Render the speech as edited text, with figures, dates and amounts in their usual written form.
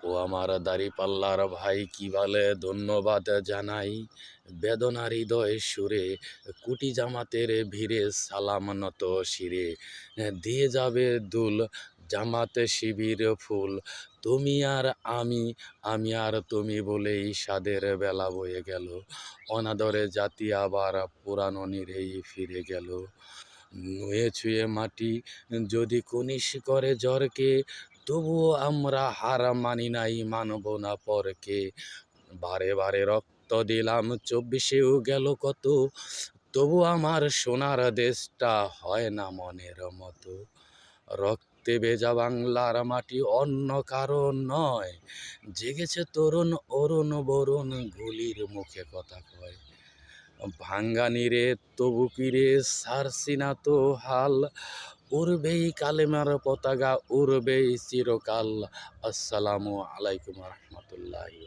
ও আমার দাড়িপাল্লার ভাই কি বলে ধন্যবাদ জানাই, বেদনার হৃদয় সুরে কুটি জামাতের ভিড়ে সালাম নত শিরে, দিয়ে যাবে দুল জামাতে শিবির ফুল, তুমি আর আমি, আমি আর তুমি বলেই সাদের বেলা বয়ে গেল, অনাদরে জাতি আবার পুরানো নিরেই ফিরে গেল। নুয়ে ছুঁয়ে মাটি যদি কুনিশ করে জ্বরকে, তবুও আমরা হার মানি নাই, মানব না পরকে। বারে বারে রক্ত দিলাম, 24-এও গেল কত, তবু আমার সোনার দেশটা হয় না মনের মতো। রক্তে ভেজা বাংলার মাটি অন্য কারণ নয়, জেগেছে তরুণ অরুণ বরুণ গুলির মুখে কথা কয়। ভাঙ্গানিরে তবু কিরে সারছি না তো হাল, উড়বেই কালেমার পতাকা, উড়বেই চিরকাল। আসসালামু আলাইকুম রহমতুল্লাহি।